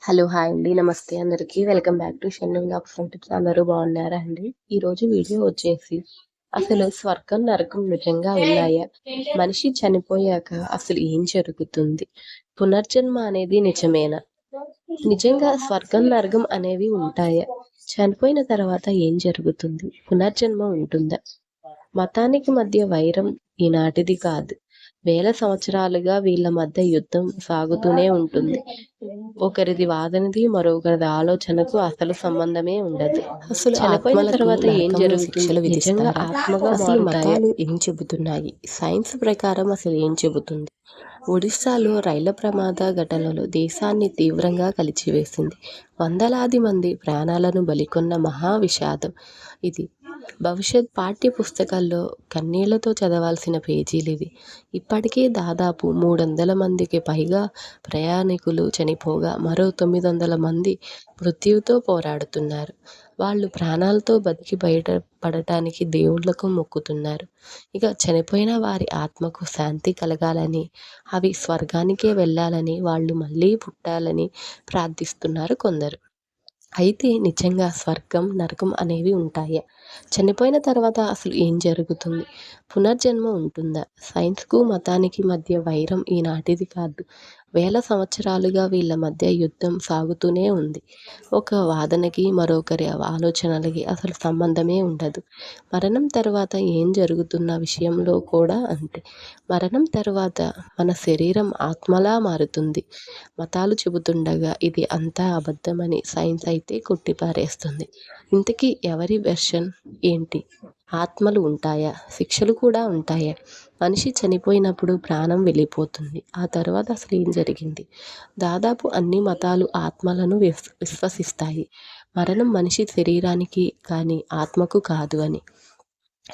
Hello! Hi అండి. నమస్తే అందరికీ. Welcome back to Shannu vlogs and tips. అందరూ బాగున్నారా అండి? ఈరోజు వీడియో వచ్చేసి అసలు స్వర్గం, నరకం నిజంగా ఉన్నాయా? మనిషి చనిపోయాక అసలు ఏం జరుగుతుంది? పునర్జన్మ అనేది నిజమేనా? నిజంగా స్వర్గం, నరకం అనేవి ఉంటాయా? చనిపోయిన తర్వాత ఏం జరుగుతుంది? పునర్జన్మ ఉంటుందా? మతానికి మధ్య వైరం ఈనాటిది కాదు. వేల సంవత్సరాలుగా వీళ్ళ మధ్య యుద్ధం సాగుతూనే ఉంటుంది. ఒకరిది వాదనది, మరొకరిది ఆలోచనకు అసలు సంబంధమే ఉండదు. అసలు చనిపోయిన ఆత్మలకు తర్వాత ఏం నరకంలో జరుగుతుంది? శిక్షలు నిజంగా విధిస్తారా? ఆత్మగా అసలు మారుతాయా? మతాలు ఏం చెబుతున్నాయి? సైన్స్ ప్రకారం అసలు ఏం చెబుతుంది? ఒడిశాలో రైళ్ల ప్రమాద ఘటనలో దేశాన్ని తీవ్రంగా కలిచివేసింది. వందలాది మంది ప్రాణాలను బలికొన్న మహా విషాదం ఇది. భవిష్యత్ పాఠ్య పుస్తకాల్లో కన్నీళ్లతో చదవాల్సిన పేజీలివి. ఇప్పటికే దాదాపు 300 మందికి పైగా ప్రయాణికులు చనిపోగా మరో 900 మంది మృత్యువుతో పోరాడుతున్నారు. వాళ్ళు ప్రాణాలతో బతికి బయటపడటానికి దేవుళ్లకు మొక్కుతున్నారు. ఇక చనిపోయిన వారి ఆత్మకు శాంతి కలగాలని, అవి స్వర్గానికే వెళ్ళాలని, వాళ్ళు మళ్ళీ పుట్టాలని ప్రార్థిస్తున్నారు కొందరు. అయితే నిజంగా స్వర్గం, నరకం అనేవి ఉంటాయా? చనిపోయిన తర్వాత అసలు ఏం జరుగుతుంది? పునర్జన్మ ఉంటుందా? సైన్స్‌కు, మతానికి మధ్య వైరం ఈనాటిది కాదు. వేల సంవత్సరాలుగా వీళ్ళ మధ్య యుద్ధం సాగుతూనే ఉంది. ఒక వాదనకి, మరొకరి ఆలోచనలకి అసలు సంబంధమే ఉండదు. మరణం తర్వాత ఏం జరుగుతున్న విషయంలో కూడా అంతే. మరణం తర్వాత మన శరీరం ఆత్మలా మారుతుంది. మతాలు చెబుతుండగా ఇది అంతా అబద్ధమని సైన్స్ అయితే కొట్టిపారేస్తుంది. ఇంతకీ ఎవరి వెర్షన్ ఏంటి? ఆత్మలు ఉంటాయా? శిక్షలు కూడా ఉంటాయా? మనిషి చనిపోయినప్పుడు ప్రాణం వెళ్ళిపోతుంది. ఆ తర్వాత అసలు ఏం జరిగింది? దాదాపు అన్ని మతాలు ఆత్మలను విశ్వసిస్తాయి. మరణం మనిషి శరీరానికి కానీ ఆత్మకు కాదు అని.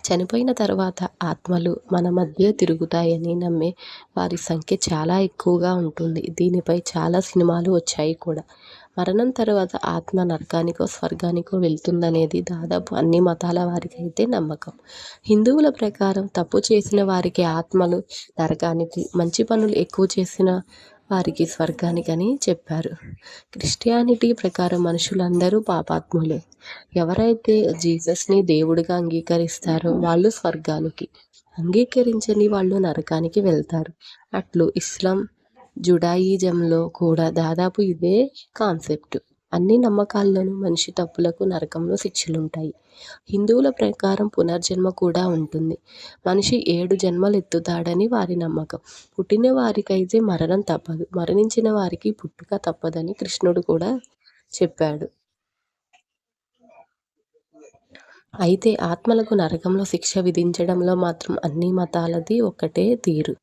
చనిపోయిన తర్వాత ఆత్మలు మన మధ్య తిరుగుతాయని నమ్మే వారి సంఖ్య చాలా ఎక్కువగా ఉంటుంది. దీనిపై చాలా సినిమాలు వచ్చాయి కూడా. మరణం తర్వాత ఆత్మ నరకానికో, స్వర్గానికో వెళ్తుందనేది దాదాపు అన్ని మతాల వారికైతే నమ్మకం. హిందువుల ప్రకారం తప్పు చేసిన వారికి ఆత్మలు నరకానికి, మంచి పనులు ఎక్కువ చేసిన వారికి స్వర్గానికని చెప్పారు. క్రిస్టియానిటీ ప్రకారం మనుషులందరూ పాపాత్ములే. ఎవరైతే జీసస్ని దేవుడిగా అంగీకరిస్తారో వాళ్ళు స్వర్గానికి, అంగీకరించని వాళ్ళు నరకానికి వెళ్తారు. అట్లు ఇస్లాం, జుడాయిజంలో కూడా దాదాపు ఇదే కాన్సెప్ట్. అన్ని నమ్మకాల్లోనూ మనిషి తప్పులకు నరకంలో శిక్షలుంటాయి. హిందువుల ప్రకారం పునర్జన్మ కూడా ఉంటుంది. మనిషి 7 జన్మలు ఎత్తుతాడని వారి నమ్మకం. పుట్టిన వారికైతే మరణం తప్పదు, మరణించిన వారికి పుట్టుక తప్పదని కృష్ణుడు కూడా చెప్పాడు. అయితే ఆత్మలకు నరకంలో శిక్ష విధించడంలో మాత్రం అన్ని మతాలది ఒకటే తీరు.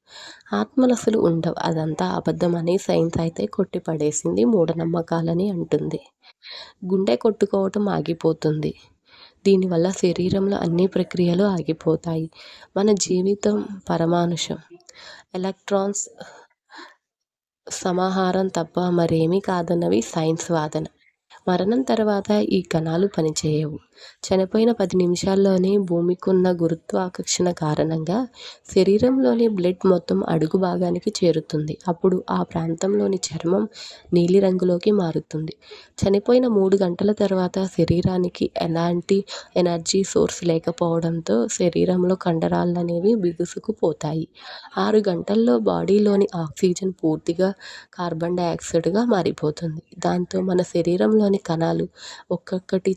ఆత్మలు అసలు ఉండవు, అదంతా అబద్ధమని సైన్స్ అయితే కొట్టిపడేసింది, మూఢనమ్మకాలని అంటుంది. గుండె కొట్టుకోవటం ఆగిపోతుంది. దీనివల్ల శరీరంలో అన్ని ప్రక్రియలు ఆగిపోతాయి. మన జీవితం పరమాణుషం, ఎలక్ట్రాన్స్ సమాహారం తప్ప మరేమీ కాదన్నవి సైన్స్ వాదన. మరణం తర్వాత ఈ కణాలు పనిచేయవు. చనిపోయిన 10 నిమిషాల్లోనే భూమికున్న గురుత్వాకర్షణ కారణంగా శరీరంలోని బ్లడ్ మొత్తం అడుగు భాగానికి చేరుతుంది. అప్పుడు ఆ ప్రాంతంలోని చర్మం నీలిరంగులోకి మారుతుంది. చనిపోయిన 3 గంటల తర్వాత శరీరానికి ఎలాంటి ఎనర్జీ సోర్స్ లేకపోవడంతో శరీరంలో కండరాలనేవి బిగుసుకుపోతాయి. 6 గంటల్లో బాడీలోని ఆక్సిజన్ పూర్తిగా కార్బన్ డయాక్సైడ్గా మారిపోతుంది. దాంతో మన శరీరంలోని కణాలు ఒక్కొక్కటి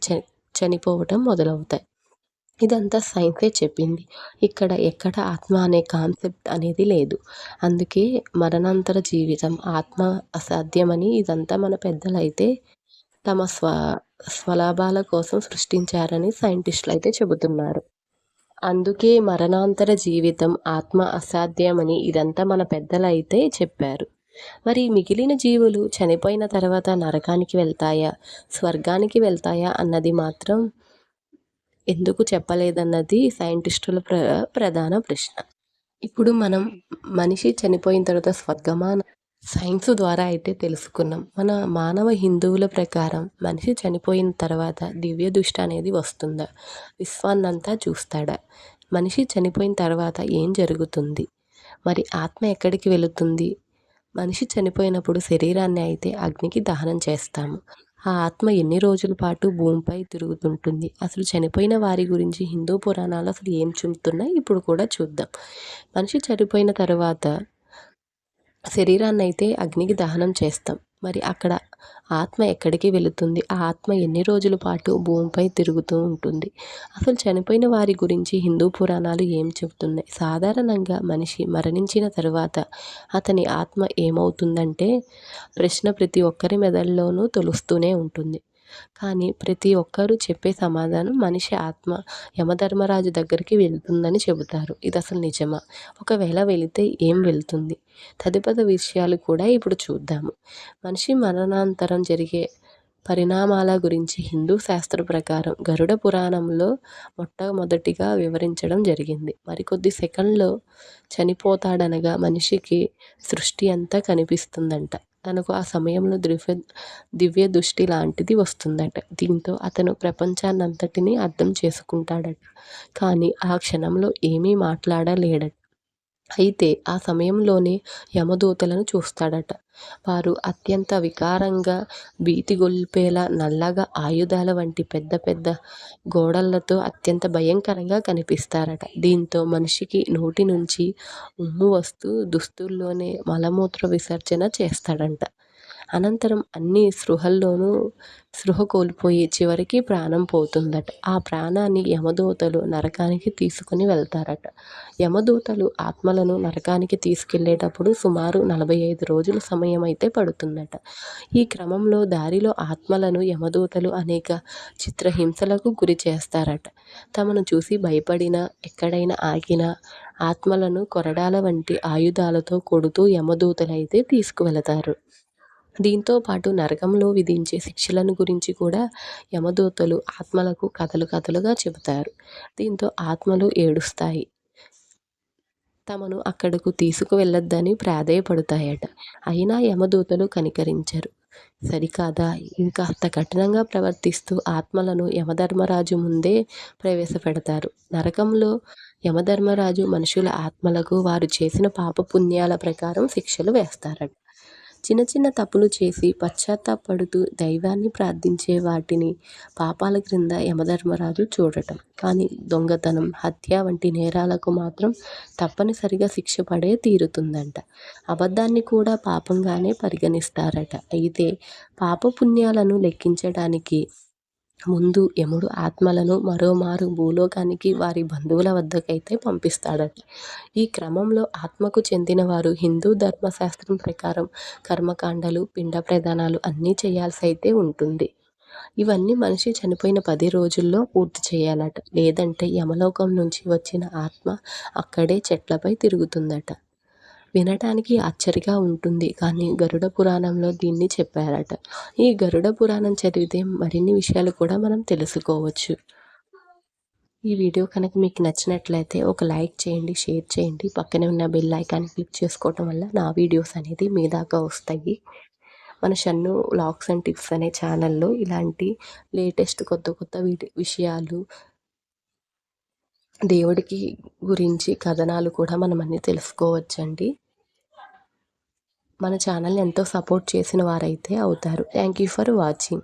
చనిపోవటం మొదలవుతాయి. ఇదంతా సైన్సే చెప్పింది. ఇక్కడ ఎక్కడ ఆత్మ అనే కాన్సెప్ట్ అనేది లేదు. అందుకే మరణాంతర జీవితం, ఆత్మ అసాధ్యమని ఇదంతా మన పెద్దలైతే తమ స్వలాభాల కోసం సృష్టించారని సైంటిస్టులు అయితే చెబుతున్నారు. అందుకే మరణాంతర జీవితం, ఆత్మ అసాధ్యమని ఇదంతా మన పెద్దలైతే చెప్పారు. మరి మిగిలిన జీవులు చనిపోయిన తర్వాత నరకానికి వెళ్తాయా, స్వర్గానికి వెళ్తాయా అన్నది మాత్రం ఎందుకు చెప్పలేదన్నది సైంటిస్టుల ప్రధాన ప్రశ్న. ఇప్పుడు మనం మనిషి చనిపోయిన తర్వాత స్వర్గమా సైన్స్ ద్వారా అయితే తెలుసుకున్నాం. మన మానవ హిందువుల ప్రకారం మనిషి చనిపోయిన తర్వాత దివ్య దృష్టి అనేది వస్తుందా, విశ్వాన్నంతా చూస్తాడా, మనిషి చనిపోయిన తర్వాత ఏం జరుగుతుంది, మరి ఆత్మ ఎక్కడికి వెళుతుంది, మనిషి చనిపోయినప్పుడు శరీరాన్ని అయితే అగ్నికి దహనం చేస్తాము. ఆ ఆత్మ ఎన్ని రోజుల పాటు భూమిపై తిరుగుతుంటుంది? అసలు చనిపోయిన వారి గురించి హిందూ పురాణాలు అసలు ఏం చెబుతున్నాయి ఇప్పుడు కూడా చూద్దాం. మనిషి చనిపోయిన తర్వాత శరీరాన్నయితే అగ్నికి దహనం చేస్తాం. మరి అక్కడ ఆత్మ ఎక్కడికి వెళుతుంది? ఆ ఆత్మ ఎన్ని రోజుల పాటు భూమిపై తిరుగుతూ ఉంటుంది? అసలు చనిపోయిన వారి గురించి హిందూ పురాణాలు ఏం చెబుతున్నాయి? సాధారణంగా మనిషి మరణించిన తరువాత అతని ఆత్మ ఏమవుతుందంటే ప్రశ్న ప్రతి ఒక్కరి మెదడులోనూ తొలుస్తూనే ఉంటుంది. కానీ ప్రతి ఒక్కరూ చెప్పే సమాధానం మనిషి ఆత్మ యమధర్మరాజు దగ్గరికి వెళ్తుందని చెబుతారు. ఇది అసలు నిజమా? ఒకవేళ వెళితే ఏం వెళ్తుంది? తదుపరి విషయాలు కూడా ఇప్పుడు చూద్దాము. మనిషి మరణానంతరం జరిగే పరిణామాల గురించి హిందూ శాస్త్ర ప్రకారం గరుడ పురాణంలో మొట్టమొదటిగా వివరించడం జరిగింది. మరికొద్ది సెకండ్లో చనిపోతాడనగా మనిషికి సృష్టి అంతా కనిపిస్తుందంట. తనకు ఆ సమయంలో దివ్య దృష్టి లాంటిది వస్తుందట. దీంతో అతను ప్రపంచాన్నంతటినీ అర్థం చేసుకుంటాడట. కానీ ఆ క్షణంలో ఏమీ మాట్లాడలేడట. అయితే ఆ సమయంలోనే యమదూతలను చూస్తాడట. వారు అత్యంత వికారంగా, భీతిగొల్పేలా నల్లగా ఆయుధాల వంటి పెద్ద పెద్ద గోడలతో అత్యంత భయంకరంగా కనిపిస్తారట. దీంతో మనిషికి నోటి నుంచి ఉమ్ము వస్తూ దుస్తుల్లోనే మలమూత్ర విసర్జన చేస్తాడంట. అనంతరం అన్ని స్పృహ కోల్పోయి చివరికి ప్రాణం పోతుందట. ఆ ప్రాణాన్ని యమదూతలు నరకానికి తీసుకుని వెళ్తారట. యమదూతలు ఆత్మలను నరకానికి తీసుకెళ్లేటప్పుడు సుమారు 45 రోజుల సమయం అయితే పడుతుందట. ఈ క్రమంలో దారిలో ఆత్మలను యమదూతలు అనేక చిత్రహింసలకు గురి చేస్తారట. తమను చూసి భయపడినా, ఎక్కడైనా ఆగినా ఆత్మలను కొరడాల వంటి ఆయుధాలతో కొడుతూ యమదూతలైతే తీసుకువెళతారు. దీంతో పాటు నరకంలో విధించే శిక్షలను గురించి కూడా యమదూతలు ఆత్మలకు కథలుగా చెబుతారు. దీంతో ఆత్మలు ఏడుస్తాయి. తమను అక్కడకు తీసుకువెళ్ళొద్దని ప్రాధేయపడతాయట. అయినా యమదూతలు కనికరించరు. సరికాదా, ఇంకాస్త కఠినంగా ప్రవర్తిస్తూ ఆత్మలను యమధర్మరాజు ముందే ప్రవేశపెడతారు. నరకంలో యమధర్మరాజు మనుషుల ఆత్మలకు వారు చేసిన పాపపుణ్యాల ప్రకారం శిక్షలు వేస్తారట. చిన్న చిన్న తప్పులు చేసి పశ్చాత్తాపడుతూ దైవాన్ని ప్రార్థించే వాటిని పాపాల క్రింద యమధర్మరాజు చూడటం. కానీ దొంగతనం, హత్య వంటి నేరాలకు మాత్రం తప్పనిసరిగా శిక్ష పడే తీరుతుందంట. అబద్ధాన్ని కూడా పాపంగానే పరిగణిస్తారట. అయితే పాపపుణ్యాలను లెక్కించడానికి ముందు యముడు ఆత్మలను మరోమారు భూలోకానికి వారి బంధువుల వద్దకైతే పంపిస్తాడట. ఈ క్రమంలో ఆత్మకు చెందిన వారు హిందూ ధర్మశాస్త్రం ప్రకారం కర్మకాండలు, పిండ ప్రదానాలు అన్నీ చేయాల్సి అయితే ఉంటుంది. ఇవన్నీ మనిషి చనిపోయిన 10 రోజుల్లో పూర్తి చేయాలట. లేదంటే యమలోకం నుంచి వచ్చిన ఆత్మ అక్కడే చెట్లపై తిరుగుతుందట. వినటానికి ఆశ్చర్యంగా ఉంటుంది, కానీ గరుడ పురాణంలో దీన్ని చెప్పారట. ఈ గరుడ పురాణం చదివితే మరిన్ని విషయాలు కూడా మనం తెలుసుకోవచ్చు. ఈ వీడియో కనుక మీకు నచ్చినట్లయితే ఒక లైక్ చేయండి, షేర్ చేయండి. పక్కనే ఉన్న బెల్ ఐకాన్ని క్లిక్ చేసుకోవటం వల్ల నా వీడియోస్ అనేది మీ దాకా వస్తాయి. మన షన్ను వ్లాగ్స్ అండ్ టిప్స్ అనే ఛానల్లో ఇలాంటి లేటెస్ట్ కొత్త విషయాలు, దేవుడికి గురించి కథనాలు కూడా మనం అన్నీ తెలుసుకోవచ్చండి. మన ఛానల్ని ఎంతో సపోర్ట్ చేసిన వారైతే అవుతారు. Thank you for watching.